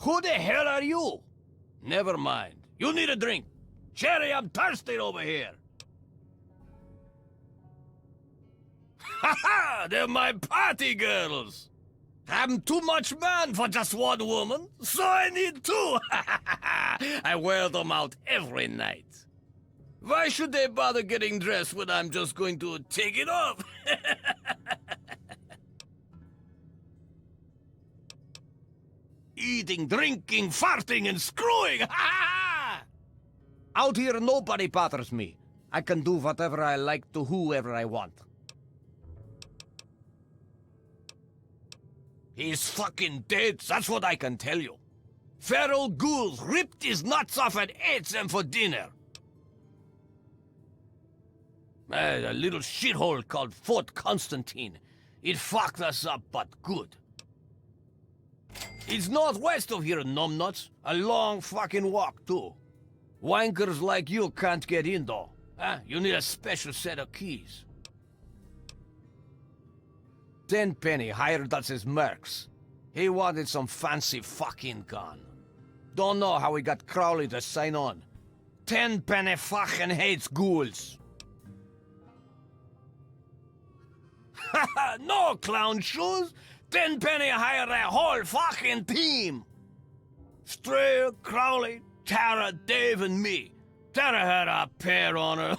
Who the hell are you? Never mind. You need a drink. Cherry, I'm thirsty over here. Ha ha! They're my party girls. I'm too much man for just one woman, so I need two. I wear them out every night. Why should they bother getting dressed when I'm just going to take it off? Eating, drinking, farting, and screwing! Out here, nobody bothers me. I can do whatever I like to whoever I want. He's fucking dead, that's what I can tell you. Feral ghouls ripped his nuts off and ate them for dinner. A little shithole called Fort Constantine. It fucked us up, but good. It's northwest of here, numbnuts. A long fucking walk, too. Wankers like you can't get in, though. Huh? You need a special set of keys. Tenpenny hired us as mercs. He wanted some fancy fucking gun. Don't know how we got Crowley to sign on. Tenpenny fucking hates ghouls. No, clown shoes! Tenpenny hired a whole fucking team! Strayer, Crowley, Tara, Dave, and me. Tara had a pair on her.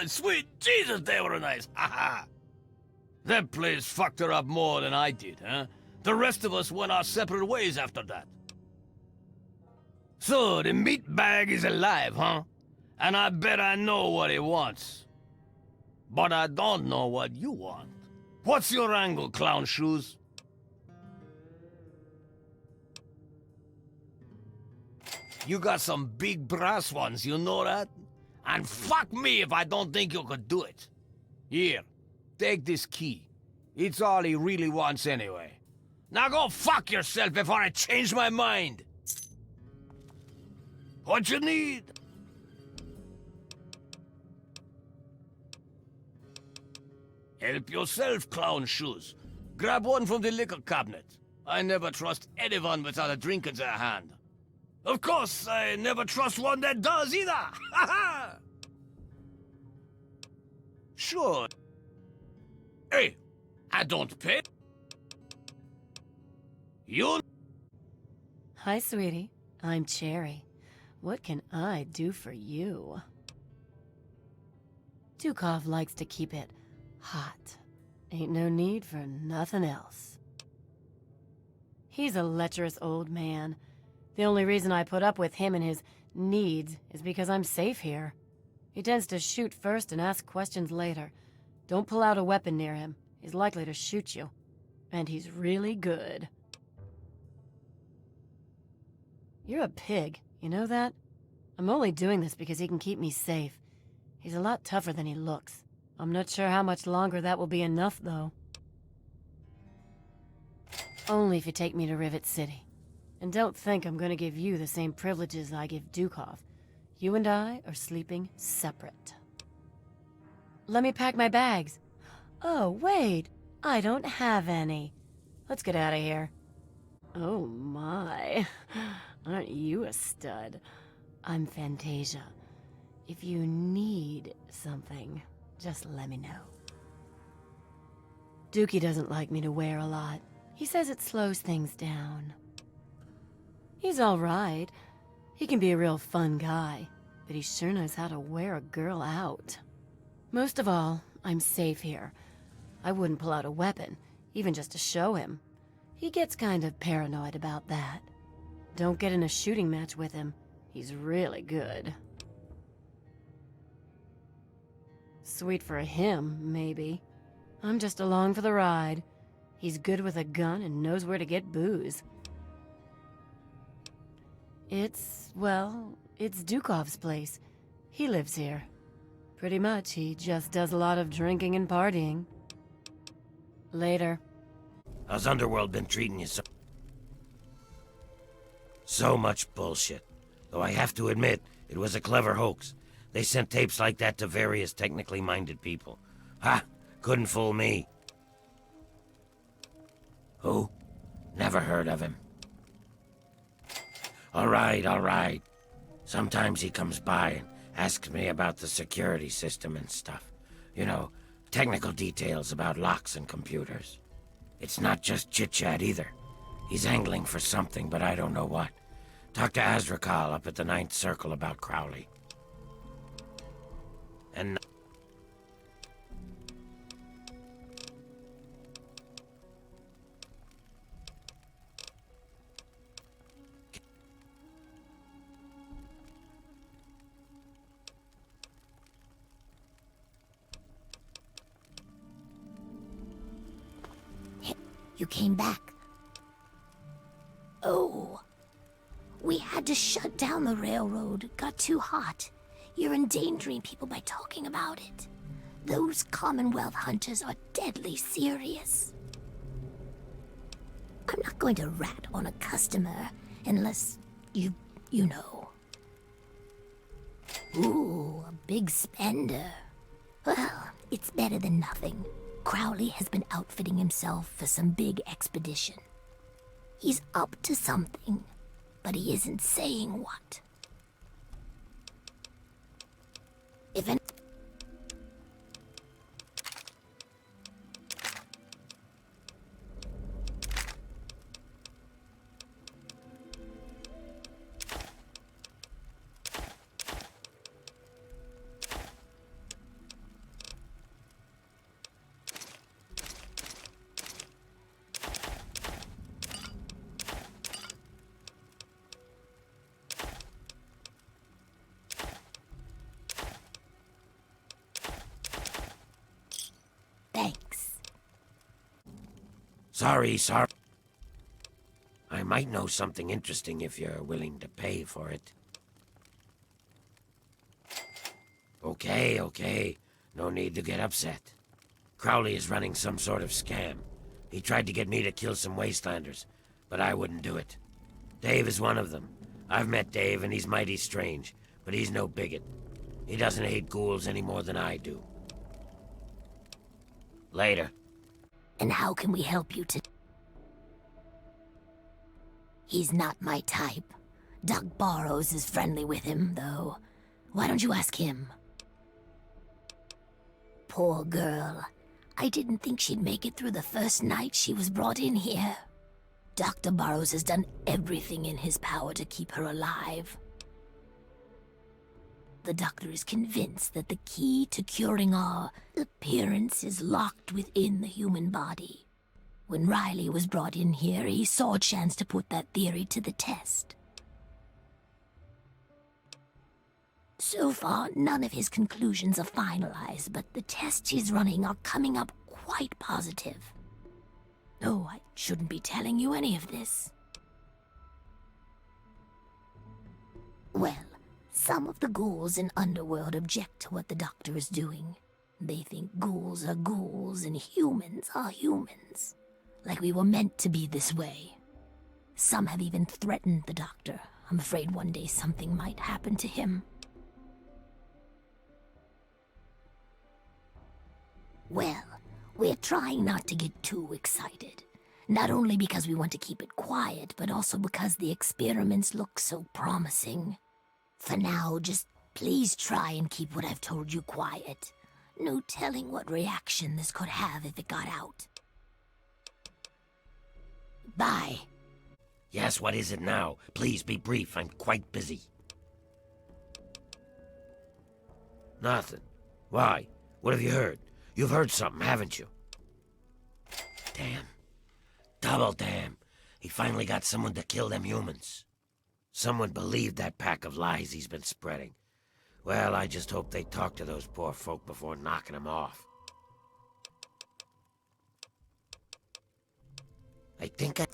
Sweet Jesus, they were nice! That place fucked her up more than I did, huh? The rest of us went our separate ways after that. So, the meatbag is alive, huh? And I bet I know what he wants. But I don't know what you want. What's your angle, clown shoes? You got some big brass ones, you know that? And fuck me if I don't think you could do it. Here, take this key. It's all he really wants anyway. Now go fuck yourself before I change my mind. What you need? Help yourself, clown shoes. Grab one from the liquor cabinet. I never trust anyone without a drink in their hand. Of course, I never trust one that does either. Ha ha! Sure. Hey, I don't pay. You... Hi, sweetie. I'm Cherry. What can I do for you? Dukov likes to keep it hot. Ain't no need for nothing else. He's a lecherous old man. The only reason I put up with him and his needs is because I'm safe here. He tends to shoot first and ask questions later. Don't pull out a weapon near him. He's likely to shoot you. And he's really good. You're a pig, you know that? I'm only doing this because he can keep me safe. He's a lot tougher than he looks. I'm not sure how much longer that will be enough, though. Only if you take me to Rivet City. And don't think I'm gonna give you the same privileges I give Dukov. You and I are sleeping separate. Let me pack my bags. Oh, wait. I don't have any. Let's get out of here. Oh, my. Aren't you a stud? I'm Fantasia. If you need something, just let me know. Dookie doesn't like me to wear a lot. He says it slows things down. He's all right. He can be a real fun guy, but he sure knows how to wear a girl out. Most of all, I'm safe here. I wouldn't pull out a weapon, even just to show him. He gets kind of paranoid about that. Don't get in a shooting match with him. He's really good. Sweet for him, maybe. I'm just along for the ride. He's good with a gun and knows where to get booze. It's Dukov's place. He lives here. Pretty much, he just does a lot of drinking and partying. Later. How's Underworld been treating you so much bullshit. Though I have to admit, it was a clever hoax. They sent tapes like that to various technically minded people. Ha! Couldn't fool me. Who? Never heard of him. All right, all right. Sometimes he comes by and asks me about the security system and stuff. You know, technical details about locks and computers. It's not just chit-chat either. He's angling for something, but I don't know what. Talk to Azrakal up at the Ninth Circle about Crowley. And... You came back. Oh. We had to shut down the railroad. It got too hot. You're endangering people by talking about it. Those Commonwealth hunters are deadly serious. I'm not going to rat on a customer unless you know. Ooh, a big spender. Well, it's better than nothing. Crowley has been outfitting himself for some big expedition. He's up to something, but he isn't saying what. If an Thanks. Sorry. I might know something interesting if you're willing to pay for it. Okay. No need to get upset. Crowley is running some sort of scam. He tried to get me to kill some wastelanders, but I wouldn't do it. Dave is one of them. I've met Dave and he's mighty strange, but he's no bigot. He doesn't hate ghouls any more than I do. Later. And how can we help you to... He's not my type. Doc Barrows is friendly with him, though. Why don't you ask him? Poor girl. I didn't think she'd make it through the first night she was brought in here. Dr. Barrows has done everything in his power to keep her alive. The doctor is convinced that the key to curing our appearance is locked within the human body. When Riley was brought in here, he saw a chance to put that theory to the test. So far, none of his conclusions are finalized, but the tests he's running are coming up quite positive. Oh, I shouldn't be telling you any of this. Well, some of the ghouls in Underworld object to what the doctor is doing. They think ghouls are ghouls and humans are humans. Like we were meant to be this way. Some have even threatened the doctor. I'm afraid one day something might happen to him. Well, we're trying not to get too excited. Not only because we want to keep it quiet, but also because the experiments look so promising. For now, just please try and keep what I've told you quiet. No telling what reaction this could have if it got out. Bye. Yes, what is it now? Please be brief, I'm quite busy. Nothing. Why? What have you heard? You've heard something, haven't you? Damn. Double damn. He finally got someone to kill them humans. Someone believed that pack of lies he's been spreading. Well, I just hope they talk to those poor folk before knocking them off. I think I...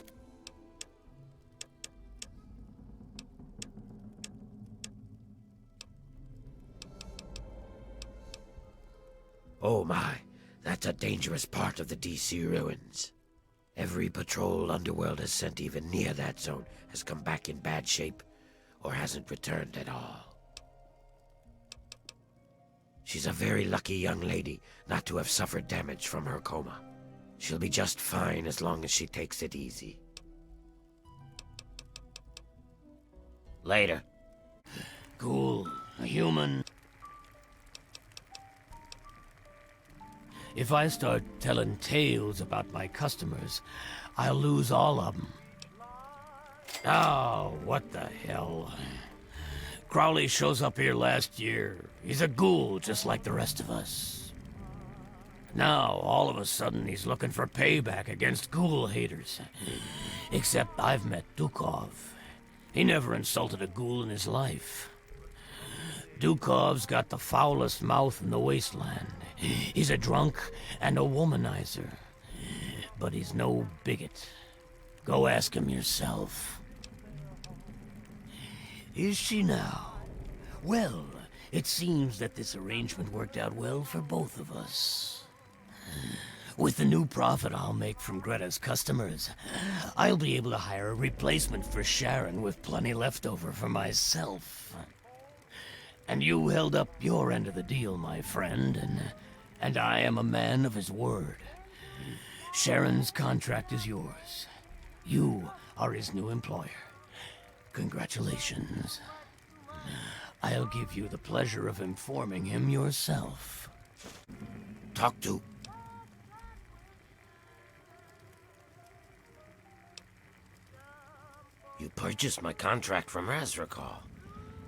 Oh my, that's a dangerous part of the DC ruins. Every patrol Underworld has sent even near that zone has come back in bad shape, or hasn't returned at all. She's a very lucky young lady not to have suffered damage from her coma. She'll be just fine as long as she takes it easy. Later. Ghoul, a human. If I start telling tales about my customers, I'll lose all of them. Oh, what the hell. Crowley shows up here last year. He's a ghoul just like the rest of us. Now, all of a sudden, he's looking for payback against ghoul haters. Except I've met Dukov. He never insulted a ghoul in his life. Dukov's got the foulest mouth in the wasteland. He's a drunk and a womanizer. But he's no bigot. Go ask him yourself. Is she now? Well, it seems that this arrangement worked out well for both of us. With the new profit I'll make from Greta's customers, I'll be able to hire a replacement for Sharon with plenty left over for myself. And you held up your end of the deal, my friend, and I am a man of his word. Sharon's contract is yours. You are his new employer. Congratulations. I'll give you the pleasure of informing him yourself. Talk to. You purchased my contract from Azrakal,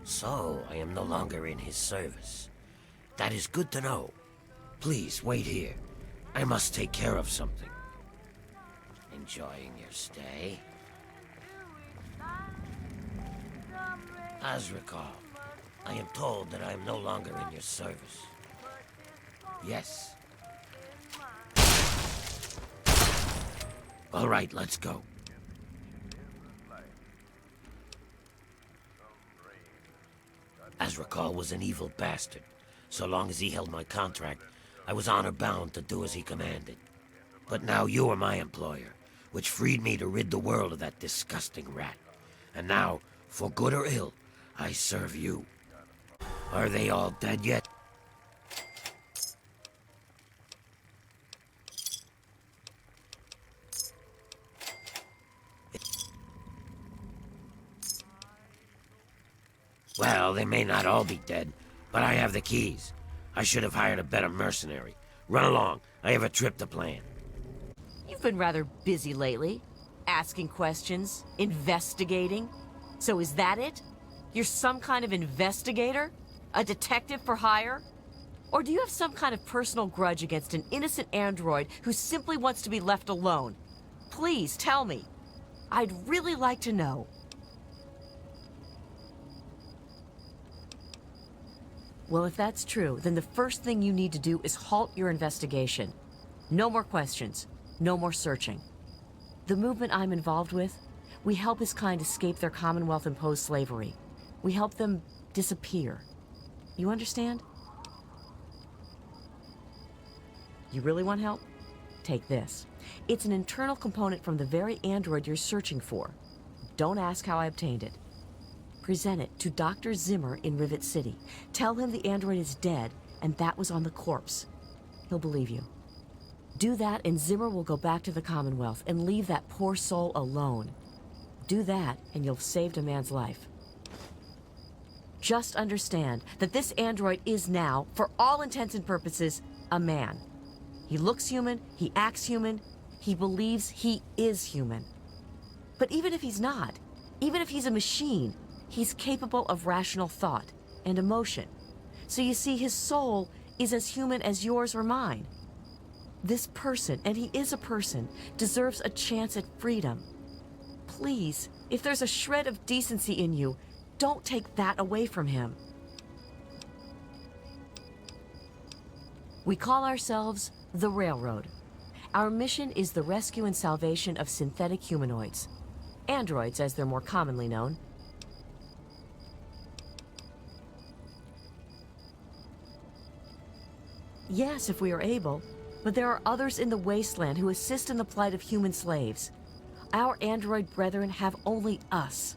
so I am no longer in his service. That is good to know. Please, wait here. I must take care of something. Enjoying your stay? Azrakal, I am told that I am no longer in your service. Yes. All right, let's go. Azrakal was an evil bastard. So long as he held my contract, I was honor-bound to do as he commanded. But now you are my employer, which freed me to rid the world of that disgusting rat. And now, for good or ill, I serve you. Are they all dead yet? Well, they may not all be dead, but I have the keys. I should have hired a better mercenary. Run along. I have a trip to plan. You've been rather busy lately. Asking questions, investigating. So is that it? You're some kind of investigator? A detective for hire? Or do you have some kind of personal grudge against an innocent android who simply wants to be left alone? Please tell me. I'd really like to know. Well, if that's true, then the first thing you need to do is halt your investigation. No more questions. No more searching. The movement I'm involved with, we help his kind escape their Commonwealth-imposed slavery. We help them disappear. You understand? You really want help? Take this. It's an internal component from the very android you're searching for. Don't ask how I obtained it. Present it to Dr. Zimmer in Rivet City. Tell him the android is dead, and that was on the corpse. He'll believe you. Do that, and Zimmer will go back to the Commonwealth and leave that poor soul alone. Do that, and you'll have saved a man's life. Just understand that this android is now, for all intents and purposes, a man. He looks human, he acts human, he believes he is human. But even if he's not, even if he's a machine, he's capable of rational thought and emotion. So you see, his soul is as human as yours or mine. This person, and he is a person, deserves a chance at freedom. Please, if there's a shred of decency in you, don't take that away from him. We call ourselves the Railroad. Our mission is the rescue and salvation of synthetic humanoids. Androids, as they're more commonly known. Yes, if we are able, but there are others in the wasteland who assist in the plight of human slaves. Our android brethren have only us.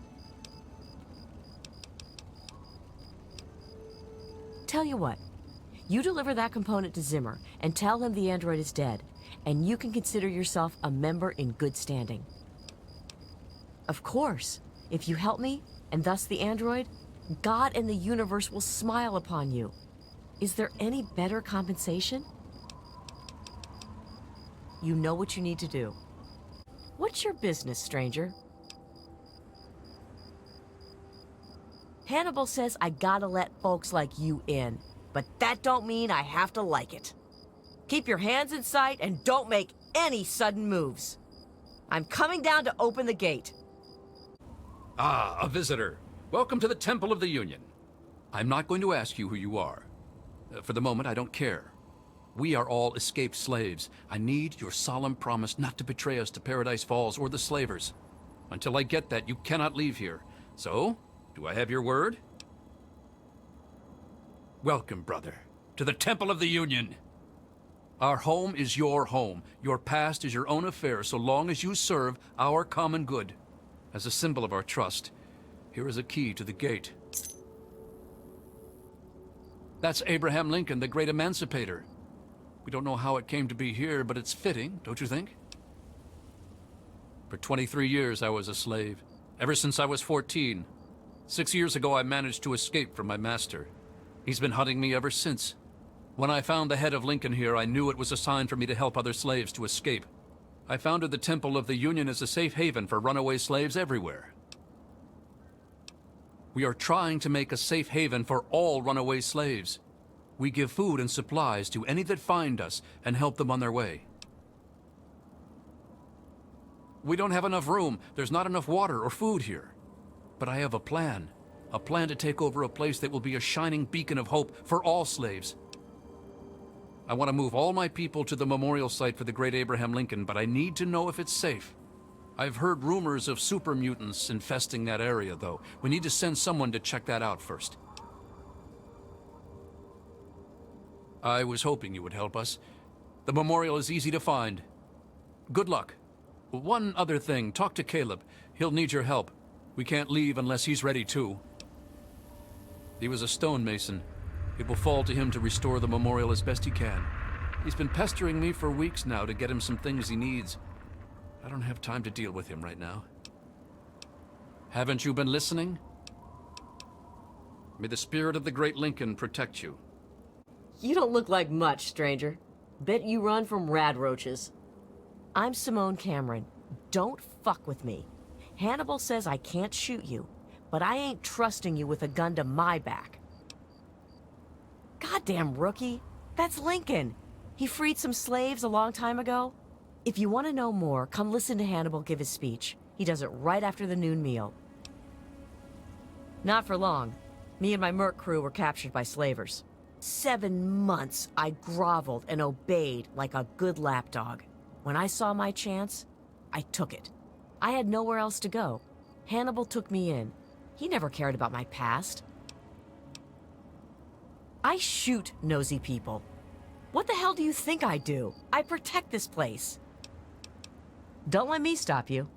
Tell you what, you deliver that component to Zimmer and tell him the android is dead, and you can consider yourself a member in good standing. Of course, If you help me, and thus the android, God and the universe will smile upon you. Is there any better compensation? You know what you need to do. What's your business, stranger? Hannibal says I gotta let folks like you in, but that don't mean I have to like it. Keep your hands in sight and don't make any sudden moves. I'm coming down to open the gate. Ah, a visitor. Welcome to the Temple of the Union. I'm not going to ask you who you are. For the moment, I don't care. We are all escaped slaves. I need your solemn promise not to betray us to Paradise Falls or the slavers. Until I get that, you cannot leave here. So, do I have your word? Welcome, brother, to the Temple of the Union. Our home is your home. Your past is your own affair so long as you serve our common good. As a symbol of our trust, here is a key to the gate. That's Abraham Lincoln, the great emancipator. We don't know how it came to be here, but it's fitting, don't you think? For 23 years, I was a slave, ever since I was 14. 6 years ago, I managed to escape from my master. He's been hunting me ever since. When I found the head of Lincoln here, I knew it was a sign for me to help other slaves to escape. I founded the Temple of the Union as a safe haven for runaway slaves everywhere. We are trying to make a safe haven for all runaway slaves. We give food and supplies to any that find us and help them on their way. We don't have enough room. There's not enough water or food here. But I have a plan to take over a place that will be a shining beacon of hope for all slaves. I want to move all my people to the memorial site for the great Abraham Lincoln, but I need to know if it's safe. I've heard rumors of super mutants infesting that area, though. We need to send someone to check that out first. I was hoping you would help us. The memorial is easy to find. Good luck. One other thing, talk to Caleb. He'll need your help. We can't leave unless he's ready too. He was a stonemason. It will fall to him to restore the memorial as best he can. He's been pestering me for weeks now to get him some things he needs. I don't have time to deal with him right now. Haven't you been listening? May the spirit of the great Lincoln protect you. You don't look like much, stranger. Bet you run from rad roaches. I'm Simone Cameron. Don't fuck with me. Hannibal says I can't shoot you, but I ain't trusting you with a gun to my back. Goddamn rookie. That's Lincoln. He freed some slaves a long time ago. If you want to know more, come listen to Hannibal give his speech. He does it right after the noon meal. Not for long. Me and my merc crew were captured by slavers. 7 months I groveled and obeyed like a good lapdog. When I saw my chance, I took it. I had nowhere else to go. Hannibal took me in. He never cared about my past. I shoot nosy people. What the hell do you think I do? I protect this place. Don't let me stop you.